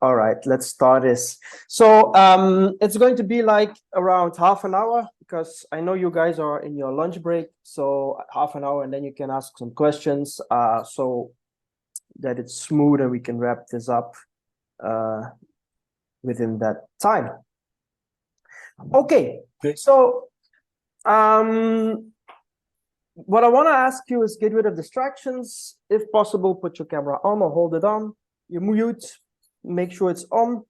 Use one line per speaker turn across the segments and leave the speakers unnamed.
All right, let's start this. So it's going to be like around half an hour because I know you guys are in your lunch break. So half an hour, and then you can ask some questions so that it's smooth and we can wrap this up within that time. Okay, so what I want to ask you is get rid of distractions. If possible, put your camera on or hold it on. You mute, make sure it's on.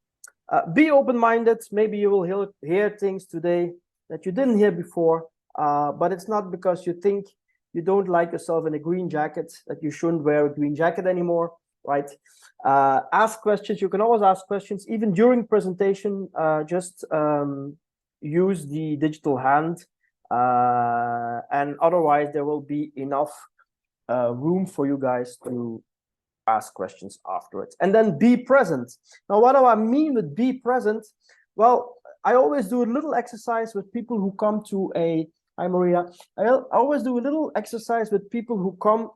Be open-minded. Maybe you will hear things today that you didn't hear before, but it's not because you think you don't like yourself in a green jacket that you shouldn't wear a green jacket anymore, right? Ask questions. You can always ask questions, even during presentation. Just use the digital hand, and otherwise there will be enough room for you guys to ask questions afterwards. And then be present. Now, what do I mean with be present? Well, I always do a little exercise with people who come to a, hi Maria, I always do a little exercise with people who come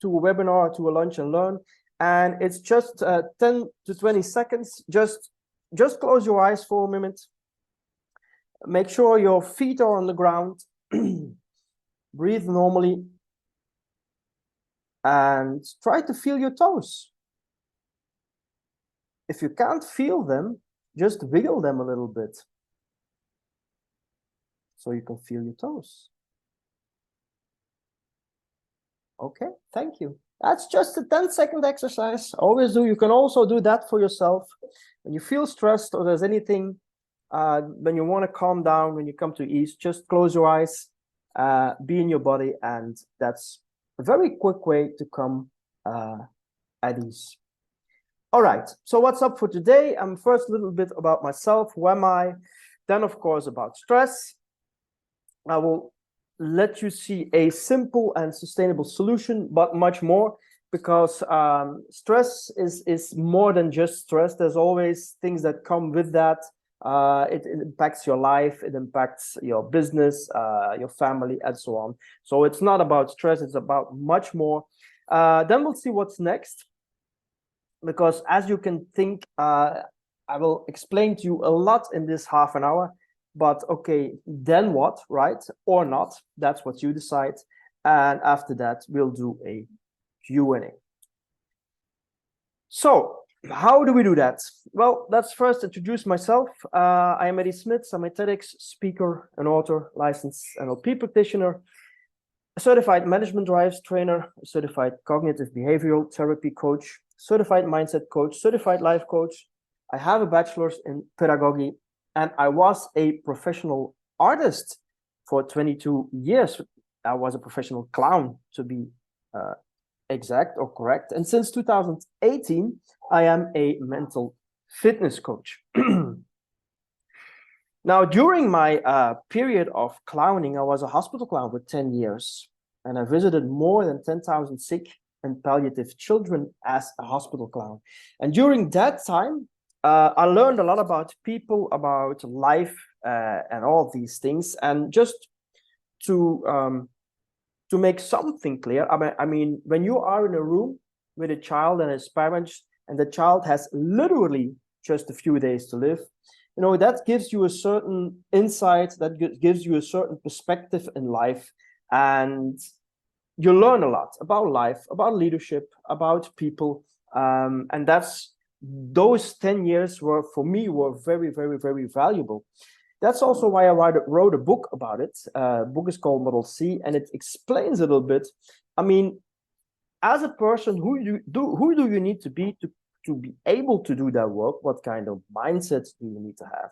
to a webinar, to a lunch and learn, and it's just 10 to 20 seconds. Just close your eyes for a minute. Make sure your feet are on the ground. Breathe normally. And try to feel your toes. If you can't feel them, just wiggle them a little bit so you can feel your toes. Okay, thank you. That's just a 10-second exercise. Always do. You can also do that for yourself. When you feel stressed or there's anything, when you want to calm down, when you come to ease, just close your eyes, be in your body, and that's a very quick way to come at ease. All right, so what's up for today? First a little bit about myself. Who am I? Then, of course, about stress. I will let you see a simple and sustainable solution, but much more, because stress is more than just stress. There's always things that come with that. It impacts your life, it impacts your business, your family, and so on. So it's not about stress, it's about much more. Then we'll see what's next, because as you can think, I will explain to you a lot in this half an hour, but okay, then what, right? Or not, that's what you decide. And after that, we'll do a Q&A. So, how do we do that? Well, let's first introduce myself. I am Eddie Smits. I'm a TEDx speaker, an author, licensed NLP practitioner, a certified management drives trainer, a certified cognitive behavioral therapy coach, certified mindset coach, certified life coach. I have a bachelor's in pedagogy, and I was a professional artist for 22 years. I was a professional clown, to be exact or correct. And since 2018, I am a mental fitness coach. Now, during my period of clowning, I was a hospital clown for 10 years, and I visited more than 10,000 sick and palliative children as a hospital clown. And during that time, I learned a lot about people, about life, and all these things. And just to make something clear, I mean, when you are in a room with a child and his parents, and the child has literally just a few days to live, you know, that gives you a certain insight, that gives you a certain perspective in life, and you learn a lot about life, about leadership, about people, and those 10 years were, for me, were very, very, very valuable. That's also why I wrote a book about it. The book is called Model C, and it explains a little bit. I mean, as a person, who do you need to be able to do that work? What kind of mindset do you need to have?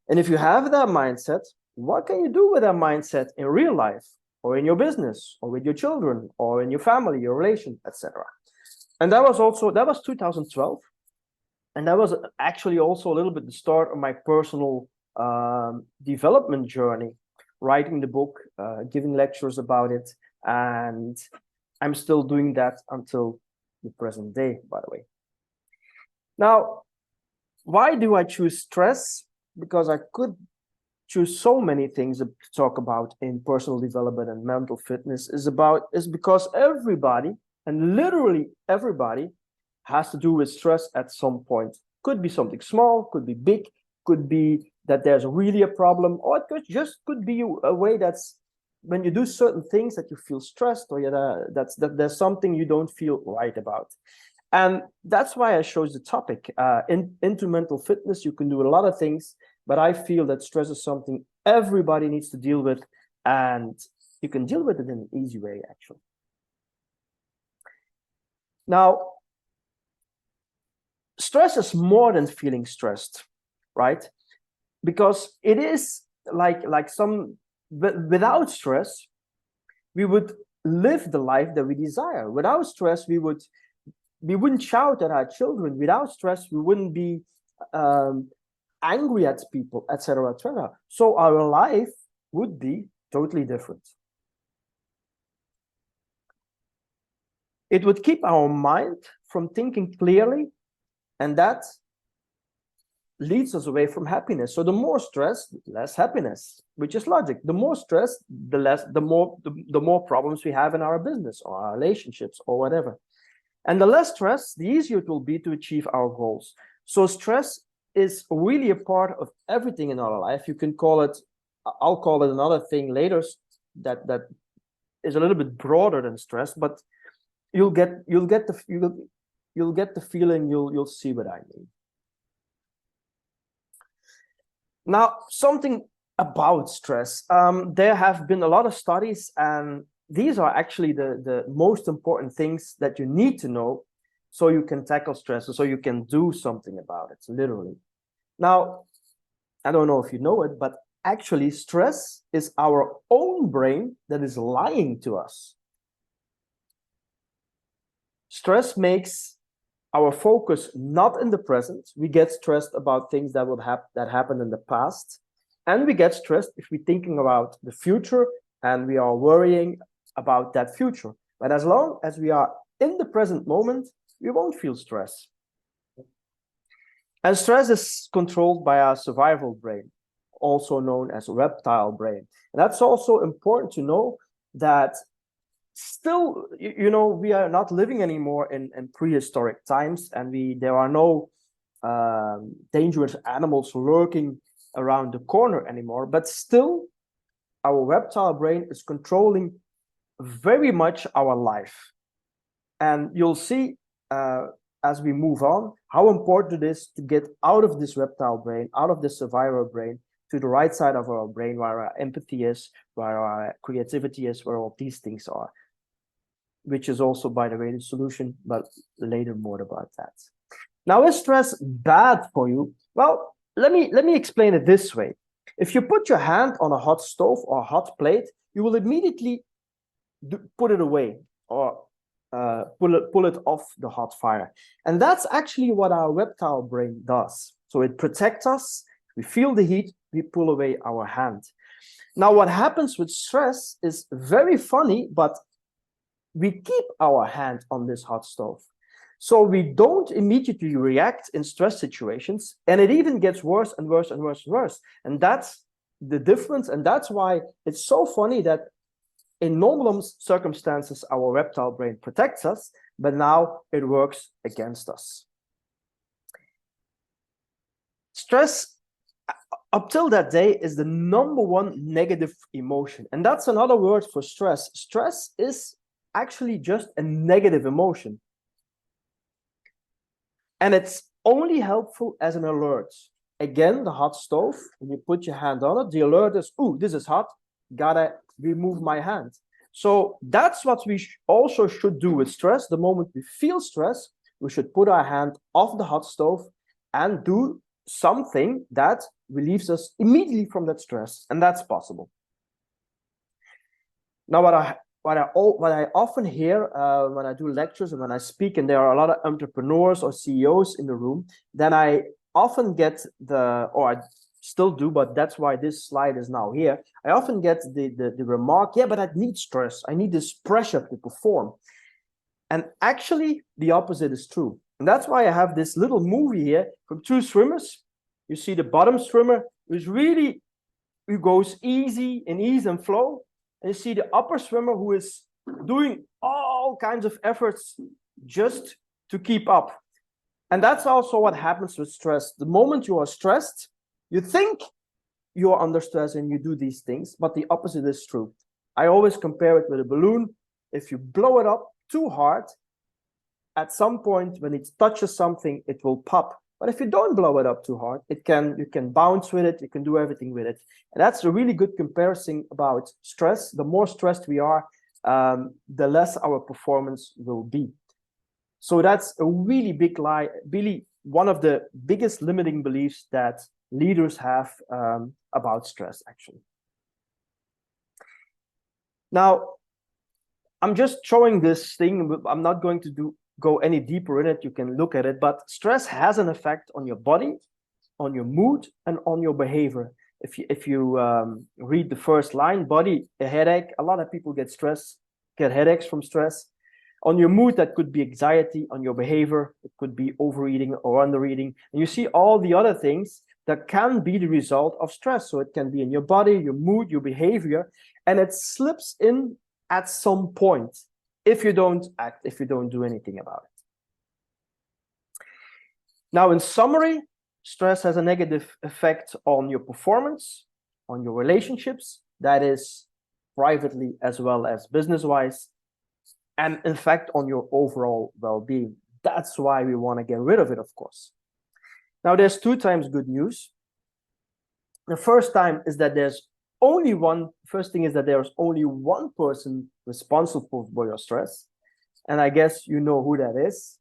And if you have that mindset, what can you do with that mindset in real life, or in your business, or with your children, or in your family, your relation, etc.? And that was 2012, and that was actually also a little bit the start of my personal development journey, writing the book, giving lectures about it, and I'm still doing that until the present day, by the way. Now, why do I choose stress? Because I could choose so many things to talk about in personal development and mental fitness. Is because everybody, and literally everybody, has to do with stress at some point Could be something small, could be big, could be that there's really a problem, or it could be a way that's when you do certain things that you feel stressed, or that there's something you don't feel right about. And that's why I chose the topic. Into mental fitness, you can do a lot of things, but I feel that stress is something everybody needs to deal with, and you can deal with it in an easy way, actually. Now, stress is more than feeling stressed, right? Because it is like some, without stress, we would live the life that we desire. Without stress, we wouldn't shout at our children. Without stress, we wouldn't be angry at people, etc., etc. So our life would be totally different. It would keep our mind from thinking clearly, and that leads us away from happiness. So the more stress, the less happiness, which is logic. The more stress, the more problems we have in our business or our relationships or whatever. And the less stress, the easier it will be to achieve our goals. So stress is really a part of everything in our life. You can call it, I'll call it another thing later that is a little bit broader than stress, but you'll get the feeling, you'll see what I mean. Now, something about stress. There have been a lot of studies, and these are actually the most important things that you need to know so you can tackle stress, so you can do something about it, literally. Now, I don't know if you know it, but actually stress is our own brain that is lying to us. Stress makes our focus not in the present. We get stressed about things that happened in the past, and we get stressed if we're thinking about the future and we are worrying about that future. But as long as we are in the present moment, we won't feel stress. And stress is controlled by our survival brain, also known as reptile brain. And that's also important to know that still, we are not living anymore in prehistoric times, and there are no dangerous animals lurking around the corner anymore. But still, our reptile brain is controlling very much our life. And you'll see as we move on how important it is to get out of this reptile brain, out of this survival brain, to the right side of our brain, where our empathy is, where our creativity is, where all these things are, which is also, by the way, the solution, but later more about that. Now, is stress bad for you? Well, let me explain it this way. If you put your hand on a hot stove or a hot plate, you will immediately put it away, or pull it off the hot fire. And that's actually what our reptile brain does. So it protects us. We feel the heat, we pull away our hand. Now, what happens with stress is very funny, but we keep our hand on this hot stove. So we don't immediately react in stress situations, and it even gets worse and worse and worse and worse. And that's the difference. And that's why it's so funny that in normal circumstances, our reptile brain protects us, but now it works against us. Stress, up till that day, is the #1 negative emotion. And that's another word for stress. Stress is actually just a negative emotion. And it's only helpful as an alert. Again, the hot stove, when you put your hand on it, the alert is, ooh, this is hot, gotta remove my hand. So that's what we also should do with stress. The moment we feel stress, we should put our hand off the hot stove and do something that relieves us immediately from that stress. And that's possible. Now, what I often hear when I do lectures and when I speak, and there are a lot of entrepreneurs or CEOs in the room, then I often get or I still do, but that's why this slide is now here. I often get the remark, yeah, but I need stress. I need this pressure to perform. And actually, the opposite is true. And that's why I have this little movie here from 2 swimmers. You see the bottom swimmer who goes easy in ease and flow. And you see the upper swimmer who is doing all kinds of efforts just to keep up. And that's also what happens with stress. The moment you are stressed, you think you are under stress and you do these things, but the opposite is true. I always compare it with a balloon. If you blow it up too hard, at some point when it touches something, it will pop. But if you don't blow it up too hard, you can bounce with it, you can do everything with it. And that's a really good comparison about stress. The more stressed we are, the less our performance will be. So that's a really big lie, really one of the biggest limiting beliefs that leaders have about stress, actually. Now, I'm just showing this thing. I'm not going to go any deeper in it. You can look at it, but stress has an effect on your body, on your mood, and on your behavior. If you read the first line, body, a headache. A lot of people get headaches from stress. On your mood, that could be anxiety. On your behavior, it could be overeating or undereating. And you see all the other things that can be the result of stress. So it can be in your body, your mood, your behavior, and it slips in at some point if you don't act, if you don't do anything about it. Now, in summary, stress has a negative effect on your performance, on your relationships, that is privately as well as business-wise, and in fact, on your overall well-being. That's why we want to get rid of it, of course. Now, there's two times good news. The first thing is that there's only one person responsible for your stress. And I guess you know who that is.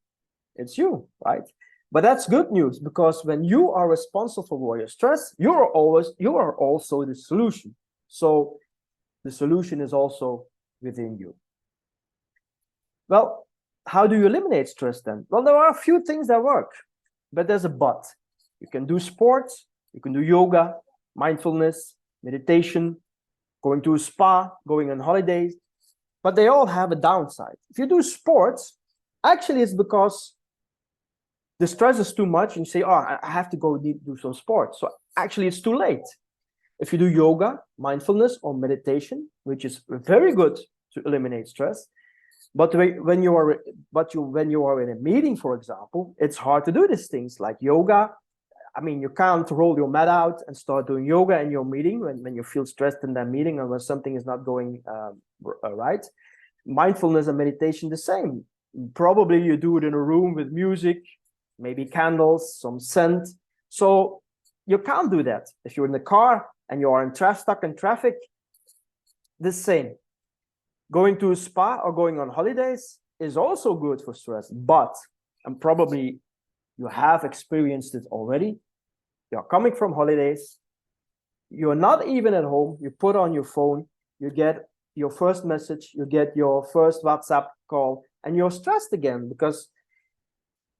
It's you, right? But that's good news, because when you are responsible for your stress, you are also the solution. So the solution is also within you. Well, how do you eliminate stress then? Well, there are a few things that work, but there's a but. You can do sports, you can do yoga, mindfulness, meditation, going to a spa, going on holidays, but they all have a downside. If you do sports, actually it's because the stress is too much and you say, oh, I have to go do some sports. So actually it's too late. If you do yoga, mindfulness, or meditation, which is very good to eliminate stress, but when you are in a meeting, for example, it's hard to do these things like yoga. I mean, you can't roll your mat out and start doing yoga in your meeting when you feel stressed in that meeting or when something is not going right. Mindfulness and meditation, the same. Probably you do it in a room with music, maybe candles, some scent. So you can't do that. If you're in the car and you are stuck in traffic, the same. Going to a spa or going on holidays is also good for stress, but, and probably you have experienced it already, you're coming from holidays, you're not even at home, you put on your phone, you get your first message, you get your first WhatsApp call, and you're stressed again because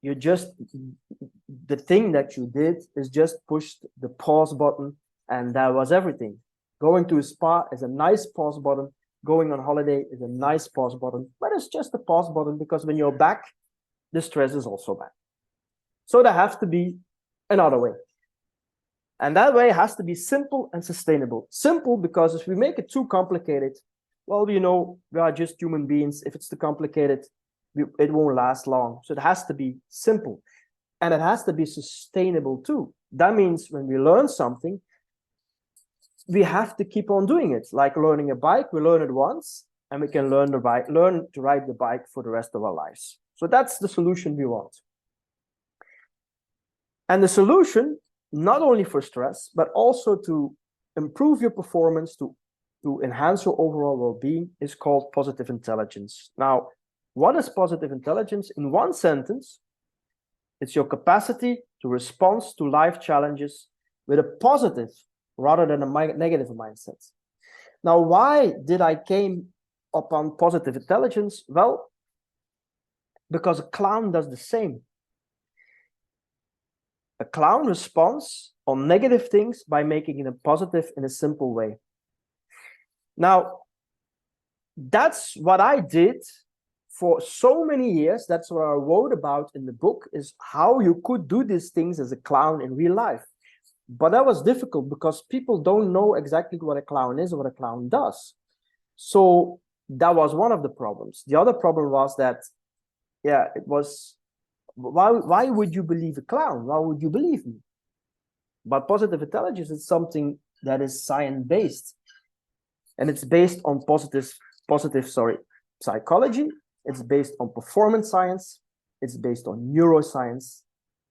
the thing that you did is just pushed the pause button, and that was everything. Going to a spa is a nice pause button. Going on holiday is a nice pause button, but it's just a pause button because when you're back, the stress is also back. So there has to be another way. And that way has to be simple and sustainable. Simple because if we make it too complicated, well, we are just human beings. If it's too complicated, it won't last long. So it has to be simple. And it has to be sustainable too. That means when we learn something, we have to keep on doing it. Like learning a bike, we learn it once, and we can learn to ride the bike for the rest of our lives. So that's the solution we want. And the solution, not only for stress, but also to improve your performance, to enhance your overall well-being, is called positive intelligence. Now, what is positive intelligence? In one sentence, it's your capacity to respond to life challenges with a positive rather than a negative mindset. Now, why did I came upon positive intelligence? Well, because a clown does the same. A clown responds on negative things by making it a positive in a simple way. Now, that's what I did for so many years. That's what I wrote about in the book, is how you could do these things as a clown in real life. But that was difficult because people don't know exactly what a clown is or what a clown does. So that was one of the problems. The other problem was that, it was why would you believe a clown? Why would you believe me? But positive intelligence is something that is science-based. And it's based on positive psychology. It's based on performance science. It's based on neuroscience.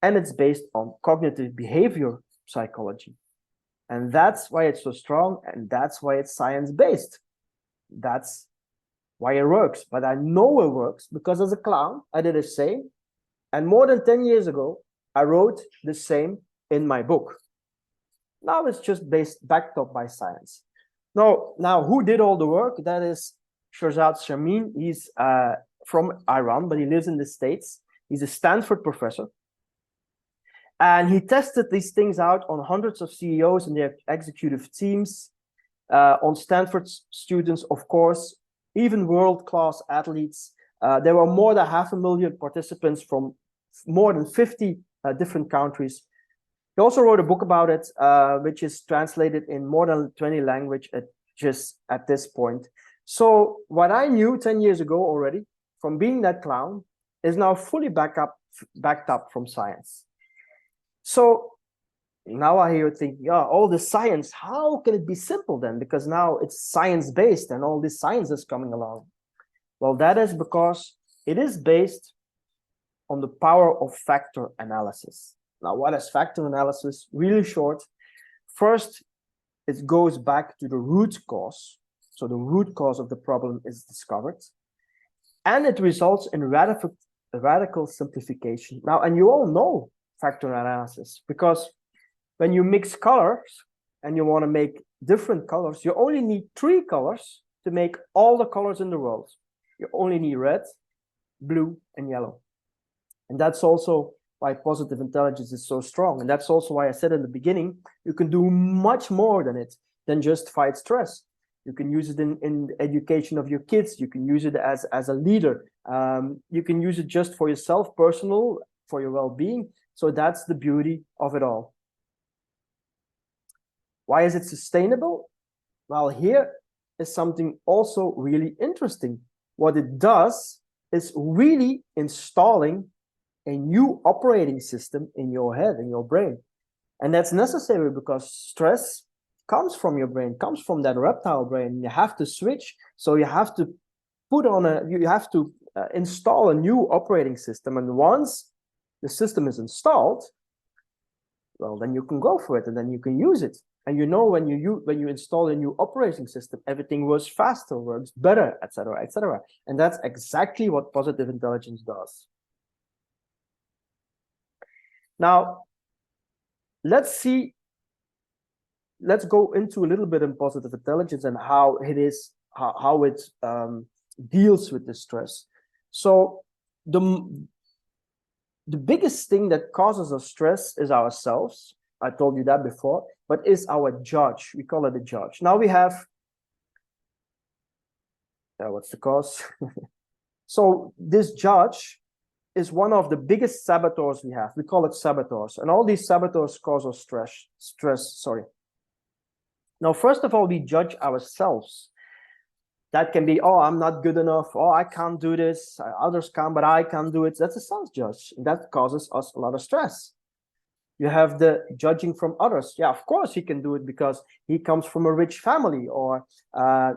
And it's based on cognitive behavior psychology. And that's why it's so strong. And that's why it's science-based. That's why it works. But I know it works because as a clown, I did the same. And more than 10 years ago, I wrote the same in my book. Now it's just backed up by science. Now, who did all the work? That is Shahzad Shamin. He's from Iran, but he lives in the States. He's a Stanford professor. And he tested these things out on hundreds of CEOs and their executive teams, on Stanford students, of course, even world-class athletes. There were more than 500,000 participants from more than 50 different countries. He also wrote a book about it, which is translated in more than 20 languages at this point. So what I knew 10 years ago already from being that clown is now fully backed up from science. So now I hear you think, yeah, all the science, how can it be simple then? Because now it's science-based and all this science is coming along. Well, that is because it is based on the power of factor analysis. Now, what is factor analysis? Really short. First, it goes back to the root cause. So the root cause of the problem is discovered. And it results in radical simplification. Now, and you all know factor analysis because when you mix colors and you want to make different colors, you only need 3 colors to make all the colors in the world. You only need red, blue, and yellow. And that's also why positive intelligence is so strong. And that's also why I said in the beginning, you can do much more than just fight stress. You can use it in education of your kids. You can use it as a leader. You can use it just for yourself, personal, for your well-being. So that's the beauty of it all. Why is it sustainable? Well, here is something also really interesting. What it does is really installing a new operating system in your head, in your brain. And that's necessary because stress comes from your brain, comes from that reptile brain. You have to switch. So you have to install a new operating system. And once the system is installed, well, then you can go for it and then you can use it. And you know, when you install a new operating system, everything works faster, works better, etc., etc. And that's exactly what positive intelligence does. Now, let's go into a little bit in positive intelligence and how it deals with the stress. So the biggest thing that causes us stress is ourselves. I told you that before, but is our judge. We call it a judge. Now we have, what's the cause? So this judge is one of the biggest saboteurs we have. We call it saboteurs. And all these saboteurs cause us stress. Now, first of all, we judge ourselves. That can be, oh, I'm not good enough. Oh, I can't do this. Others can, but I can't do it. That's a self-judge. That causes us a lot of stress. You have the judging from others. Yeah, of course he can do it because he comes from a rich family, or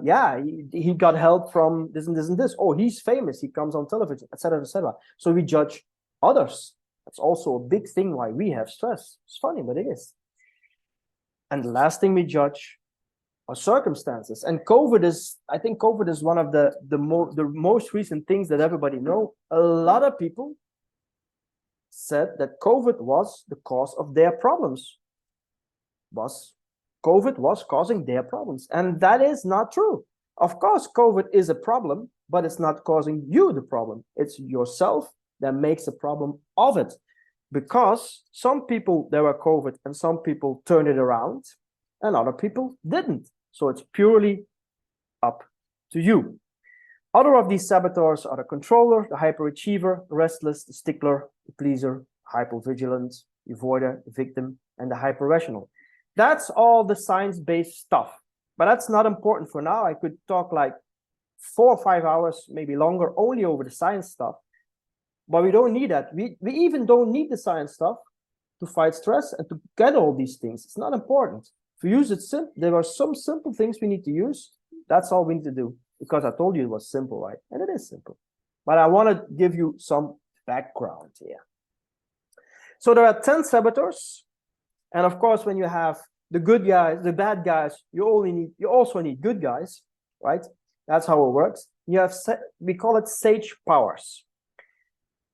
yeah, he got help from this and this and this. Oh, he's famous. He comes on television, etc., etc. So we judge others. That's also a big thing why we have stress. It's funny, but it is. And the last thing we judge are circumstances. And I think COVID is one of the most recent things that everybody know. A lot of people said that COVID was the cause of their problems. COVID was causing their problems. And that is not true. Of course, COVID is a problem, but it's not causing you the problem. It's yourself that makes a problem of it. Because some people, there were COVID, and some people turned it around, and other people didn't. So it's purely up to you. Other of these saboteurs are the controller, the hyperachiever, the restless, the stickler, the pleaser, hypervigilant, the avoider, the victim, and the hyperrational. That's all the science-based stuff. But that's not important for now. I could talk like 4 or 5 hours, maybe longer, only over the science stuff. but we don't need that. We even don't need the science stuff to fight stress and to get all these things. It's not important. If we use it simple, there are some simple things we need to use. That's all we need to do, because I told you it was simple, right? And it is simple. But I want to give you some background here. So there are 10 saboteurs. And of course, when you have the good guys, the bad guys, you also need good guys, right? That's how it works. You have, we call it sage powers.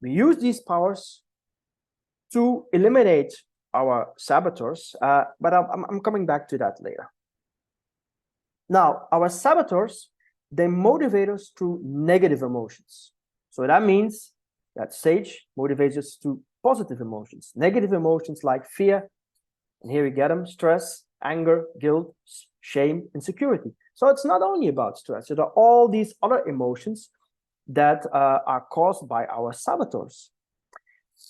We use these powers to eliminate our saboteurs, but I'm coming back to that later. Now, our saboteurs, they motivate us through negative emotions. So that means that sage motivates us through positive emotions. Negative emotions like fear, and here we get them: stress, anger, guilt, shame, insecurity. So it's not only about stress. There are all these other emotions that are caused by our saboteurs.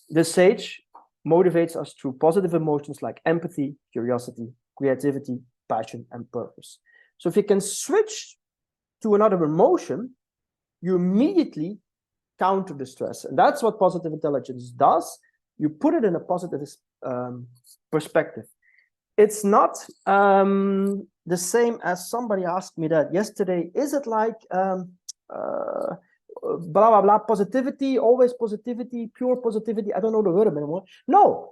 The sage motivates us through positive emotions like empathy, curiosity, creativity, passion, and purpose. So if you can switch to another emotion, you immediately counter the stress. And that's what positive intelligence does. You put it in a positive perspective. It's not the same as somebody asked me that yesterday. Is it like blah, blah, blah, positivity, always positivity, pure positivity? I don't know the word anymore. No,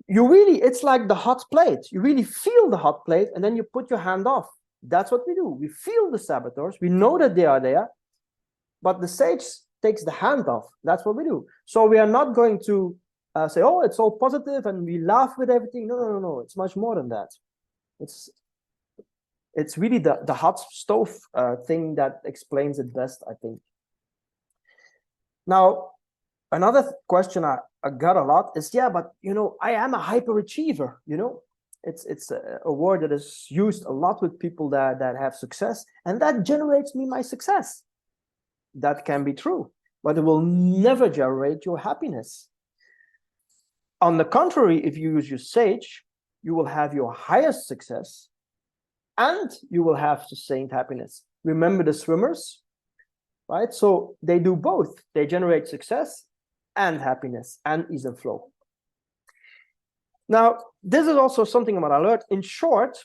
you really, it's like the hot plate. You really feel the hot plate and then you put your hand off. That's what we do. We feel the saboteurs. We know that they are there, but the sage takes the hand off. That's what we do. So we are not going to say, oh, it's all positive and we laugh with everything. No. It's much more than that. It's really the hot stove thing that explains it best, I think. Now, another question I got a lot is, yeah, but I am a hyperachiever. It's a word that is used a lot with people that have success, and that generates me my success. That can be true, but it will never generate your happiness. On the contrary, if you use your sage, you will have your highest success and you will have sustained happiness. Remember the swimmers, right? So they do both. They generate success and happiness and ease and flow. Now, this is also something about alert. In short,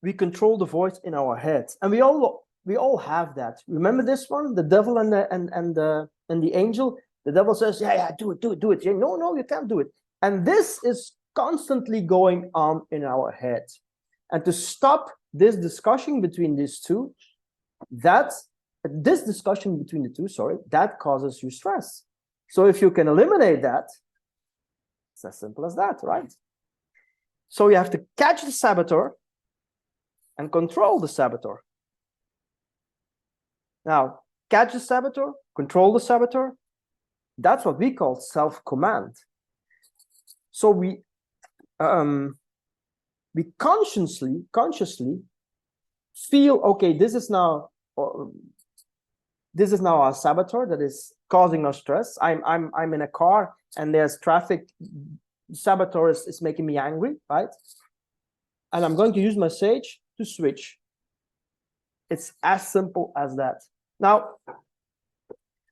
we control the voice in our head, and we all have that. Remember this one, the devil and the angel. The devil says, yeah, do it. Yeah, no, you can't do it. And this is constantly going on in our head. And to stop this discussion between these two, that causes you stress. So if you can eliminate that, it's as simple as that, right? So you have to catch the saboteur and control the saboteur. Now, catch the saboteur, control the saboteur. That's what we call self-command. So we consciously feel, okay, this is now our saboteur that is causing us stress. I'm in a car and there's traffic. Saboteur is making me angry, right? And I'm going to use my sage to switch. It's as simple as that. Now,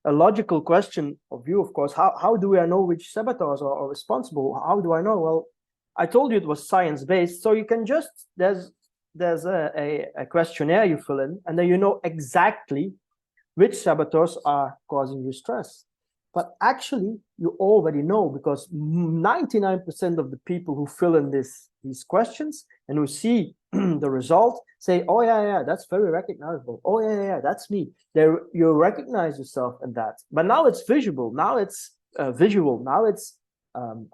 a logical question of you, of course, how do I know which saboteurs are responsible? How do I know? Well, I told you it was science-based, so you can just, there's a questionnaire you fill in, and then you know exactly which saboteurs are causing you stress. But actually, you already know, because 99% of the people who fill in these questions and who see the result say, oh, yeah, that's very recognizable. Oh, yeah, that's me. You recognize yourself in that. But now it's visible. Now it's visual. Now it's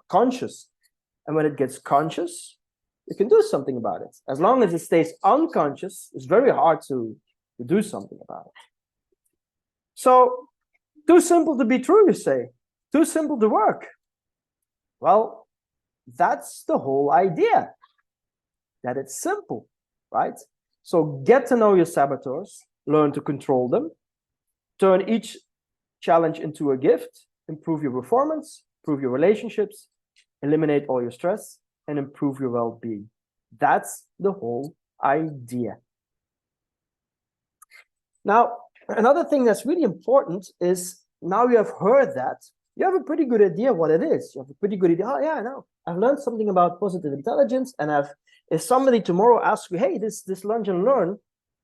conscious. And when it gets conscious, you can do something about it. As long as it stays unconscious, it's very hard to do something about it. So, too simple to be true, you say. Too simple to work. Well, that's the whole idea. That it's simple, right? So get to know your saboteurs, learn to control them, turn each challenge into a gift, improve your performance, improve your relationships, eliminate all your stress, and improve your well-being. That's the whole idea. Now, another thing that's really important is now you have heard that, you have a pretty good idea what it is. You have a pretty good idea. Oh yeah, I know. I've learned something about positive intelligence, and if somebody tomorrow asks you, hey, this Lunch and Learn,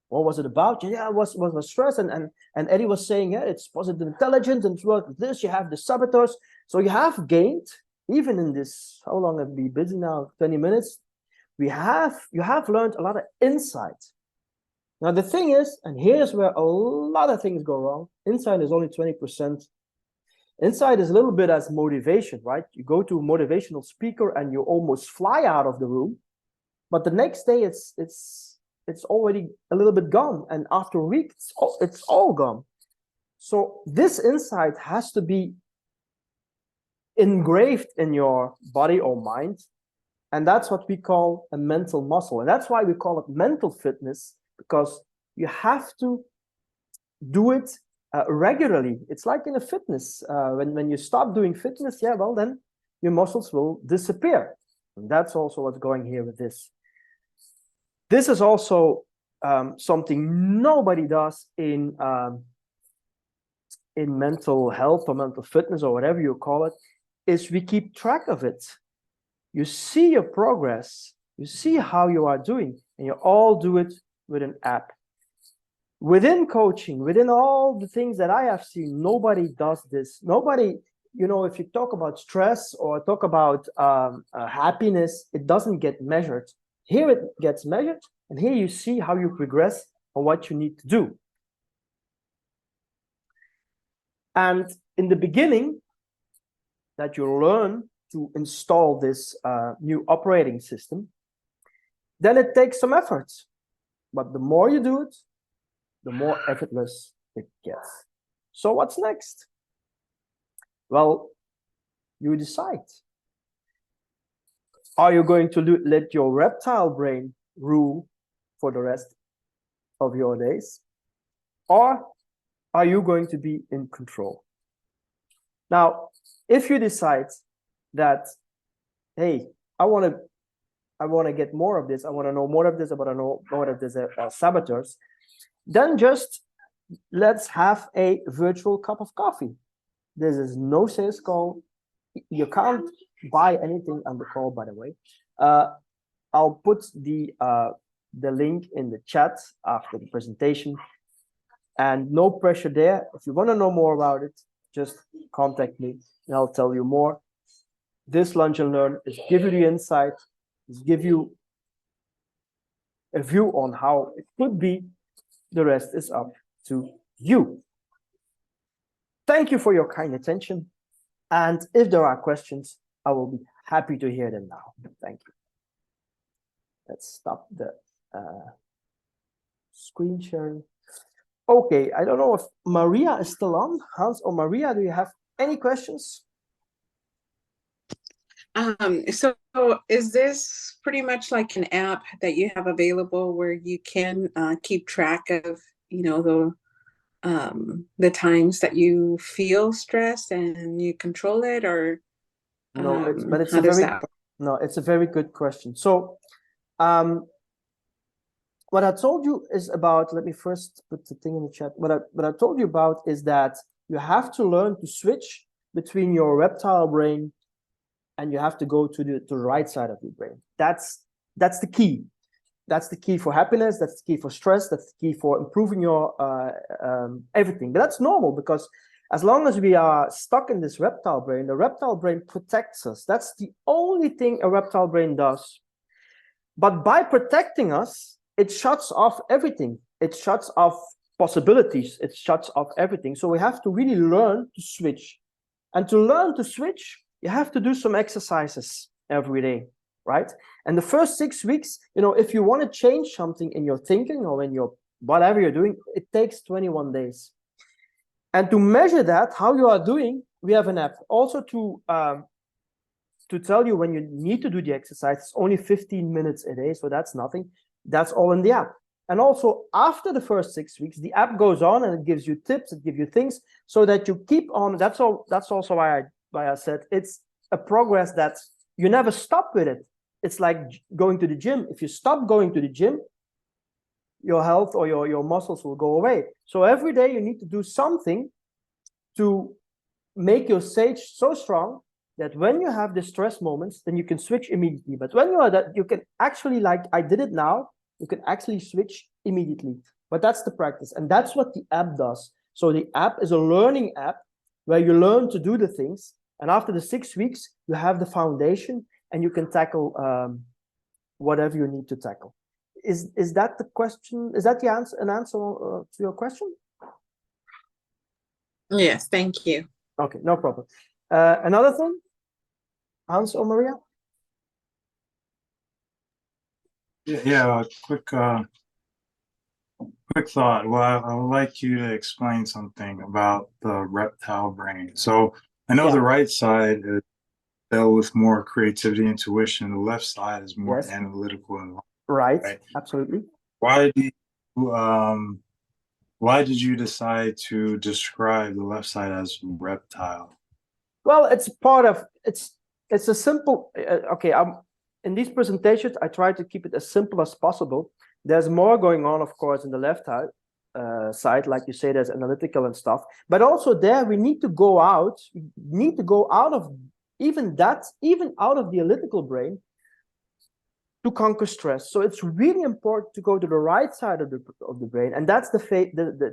what was it about? Yeah, it was stress, and Eddie was saying, yeah, it's positive intelligence, and throughout this you have the saboteurs. So you have gained, even in this, how long have we been busy now? 20 minutes. You have learned a lot of insight. Now the thing is, and here's where a lot of things go wrong. Insight is only 20%. Insight is a little bit as motivation, right? You go to a motivational speaker and you almost fly out of the room, but the next day it's already a little bit gone, and after a week it's all gone. So this insight has to be engraved in your body or mind, and that's what we call a mental muscle, and that's why we call it mental fitness, because you have to do it regularly. It's like in a fitness. When you stop doing fitness, yeah, well then your muscles will disappear. And that's also what's going here with this. This is also something nobody does in mental health or mental fitness or whatever you call it, is we keep track of it. You see your progress, you see how you are doing, and you all do it with an app. Within coaching, within all the things that I have seen, nobody does this. Nobody, if you talk about stress or talk about happiness, it doesn't get measured. Here it gets measured, and here you see how you progress or what you need to do. And in the beginning, that you learn to install this new operating system, then it takes some effort. But the more you do it, the more effortless it gets. So what's next? Well, you decide. Are you going to let your reptile brain rule for the rest of your days? Or are you going to be in control? Now, if you decide that, hey, I want to get more of this, I want to know more of this, I want to know more of this saboteurs, then just let's have a virtual cup of coffee. This is no sales call. You can't buy anything on the call, by the way. I'll put the link in the chat after the presentation, and no pressure there. If you want to know more about it, just contact me and I'll tell you more. This Lunch and Learn is give you the insight, is give you a view on how it could be. The rest is up to you. Thank you for your kind attention. And if there are questions, I will be happy to hear them now. Thank you. Let's stop the screen sharing. Okay, I don't know if Maria is still on. Hans or Maria, do you have any questions?
So is this pretty much like an app that you have available where you can keep track of, the times that you feel stressed and you control it, or
no? It's a very good question. So, what I told you is about. Let me first put the thing in the chat. What I told you about is that you have to learn to switch between your reptile brain, and you have to go to the right side of your brain. That's the key. That's the key for happiness. That's the key for stress. That's the key for improving your everything. But that's normal, because as long as we are stuck in this reptile brain, the reptile brain protects us. That's the only thing a reptile brain does. But by protecting us, it shuts off everything. It shuts off possibilities. It shuts off everything. So we have to really learn to switch. And to learn to switch, you have to do some exercises every day, right? And the first 6 weeks, if you want to change something in your thinking or in your whatever you're doing, it takes 21 days. And to measure that, how you are doing, we have an app. Also to tell you when you need to do the exercise, it's only 15 minutes a day, so that's nothing. That's all in the app. And also after the first 6 weeks, the app goes on and it gives you tips, it gives you things so that you keep on. That's also why I said it's a progress that you never stop with it. It's like going to the gym. If you stop going to the gym, your health or your muscles will go away. So every day you need to do something to make your sage so strong that when you have the stress moments, then you can switch immediately. But when you are that, you can actually, like I did it now, you can actually switch immediately. But that's the practice. And that's what the app does. So the app is a learning app where you learn to do the things. And after the 6 weeks, you have the foundation and you can tackle whatever you need to tackle. Is that the question? Is that the answer, an answer to your question?
Yes, thank you.
Okay, no problem. Another thing, Hans or Maria?
Yeah, quick thought. Well, I would like you to explain something about the reptile brain. So I know the right side is dealt with more creativity, intuition. The left side is more analytical and
right. Absolutely.
Why did you decide to describe the left side as reptile?
Well, it's part of it's a simple. Okay, in these presentations, I try to keep it as simple as possible. There's more going on, of course, in the left side, like you say, there's analytical and stuff. But also there, we need to go out. We need to go out of even out of the analytical brain to conquer stress. So it's really important to go to the right side of the brain, and that's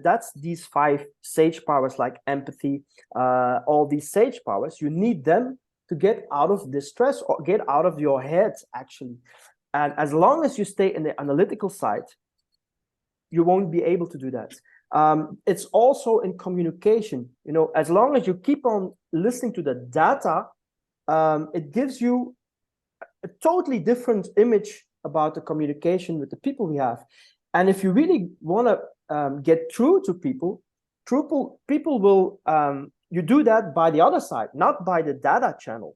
that's these 5 sage powers, like empathy, all these sage powers. You need them to get out of this stress or get out of your head, actually. And as long as you stay in the analytical side, you won't be able to do that. It's also in communication. You know, as long as you keep on listening to the data, it gives you a totally different image about the communication with the people we have. And if you really want to get through to people will, you do that by the other side, not by the data channel.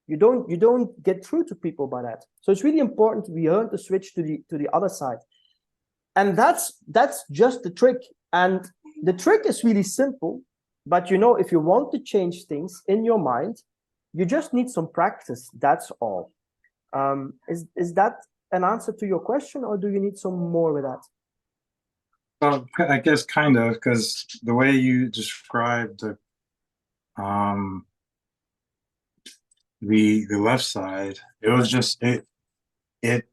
You don't get through to people by that. So it's really important we learn to switch to the other side. And that's just the trick. And the trick is really simple, but you know, if you want to change things in your mind, you just need some practice. That's all. Is that an answer to your question, or do you need some more with that?
Well, I guess kind of, because the way you described the left side, it was just it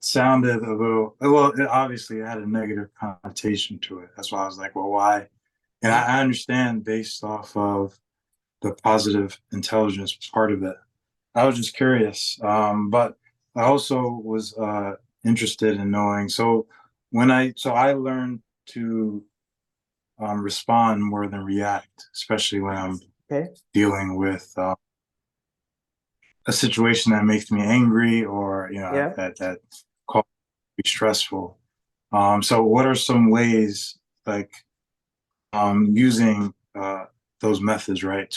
sounded a little, well, obviously it had a negative connotation to it. That's why I was like, well, why? And I understand based off of the positive intelligence part of it. I was just curious, but I also was interested in knowing. So I learned to respond more than react, especially when I'm dealing with a situation that makes me angry, or that calls me stressful. So what are some ways, like using those methods, right,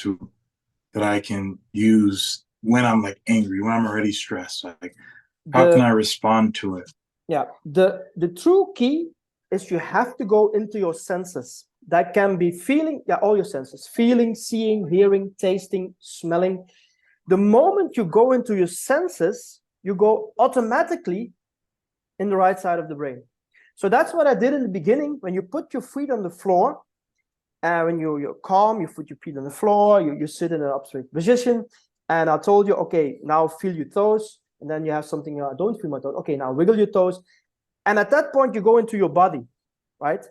that I can use when I'm like angry, when I'm already stressed? Like, how can I respond to it?
Yeah, the true key is you have to go into your senses. That can be feeling, all your senses: feeling, seeing, hearing, tasting, smelling. The moment you go into your senses, you go automatically in the right side of the brain. So that's what I did in the beginning. When you put your feet on the floor, when you're calm, you put your feet on the floor, you sit in an upright position, and I told you, okay, now feel your toes, and then you have something, I don't feel my toes. Okay, now wiggle your toes. And at that point, you go into your body, right?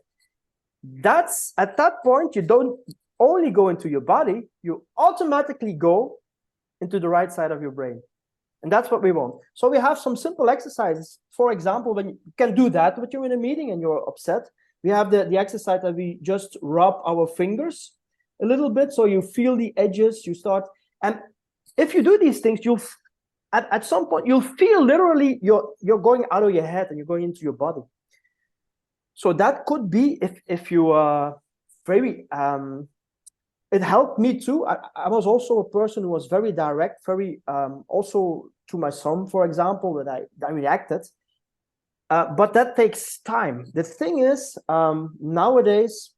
That's at that point, you don't only go into your body, you automatically go into the right side of your brain. And that's what we want. So we have some simple exercises. For example, when you can do that when you're in a meeting and you're upset, we have the exercise that we just rub our fingers a little bit, so you feel the edges, you start. And if you do these things, you'll at some point you'll feel literally you're going out of your head and you're going into your body. So that could be if you are very it helped me too. I was also a person who was very direct, very also to my son, for example, that I reacted. But that takes time. The thing is, nowadays,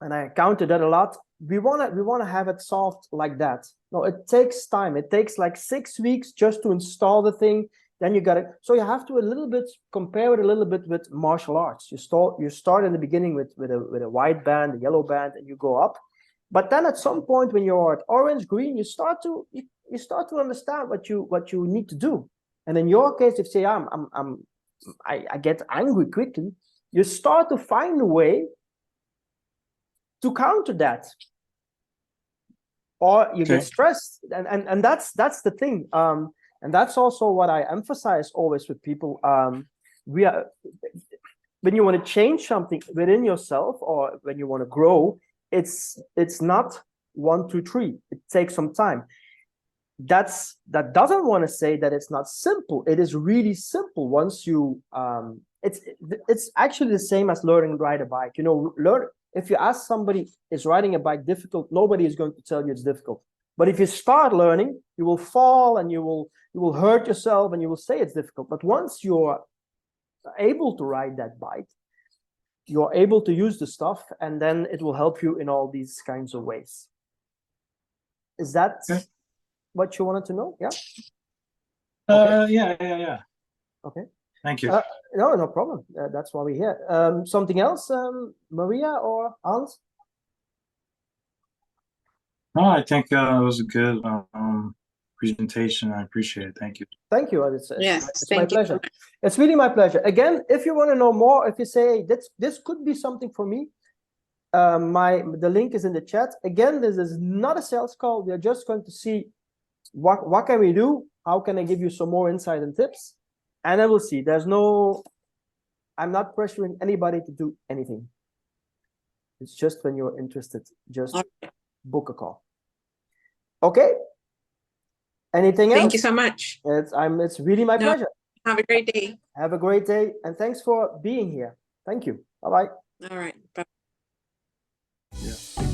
and I encountered that a lot, we wanna have it solved like that. No, it takes time. It takes like 6 weeks just to install the thing. Then you got it. So you have to a little bit compare it a little bit with martial arts. You start in the beginning with a white band, a yellow band, and you go up. But then at some point when you're at orange, green, you start to understand what you need to do. And in your case, if say I get angry quickly, you start to find a way to counter that. Or you get stressed. And that's the thing. And that's also what I emphasize always with people. When you want to change something within yourself or when you want to grow, it's not 1, 2, 3. It takes some time. That doesn't want to say that it's not simple. It is really simple once you it's actually the same as learning to ride a bike. You know, if you ask somebody, is riding a bike difficult? Nobody is going to tell you it's difficult. But if you start learning, you will fall and you will hurt yourself and you will say it's difficult. But once you're able to ride that bike, you're able to use the stuff, and then it will help you in all these kinds of ways. Is that what you wanted to know? Yeah.
Yeah.
Okay.
Thank you.
No problem. That's why we're here. Something else, Maria or Hans?
No, I think it was a good presentation. I appreciate it. Thank you.
Thank you. It's my pleasure.
You.
It's really my pleasure. Again, if you want to know more, if you say this could be something for me, the link is in the chat. Again, this is not a sales call. We are just going to see what can we do, how can I give you some more insight and tips, and then we'll see. I'm not pressuring anybody to do anything. It's just when you're interested, just book a call. Okay. Anything else?
Thank you so much.
It's really my pleasure.
Have a great day.
Have a great day, and thanks for being here. Thank you. Bye-bye.
All right. Bye.
Yeah.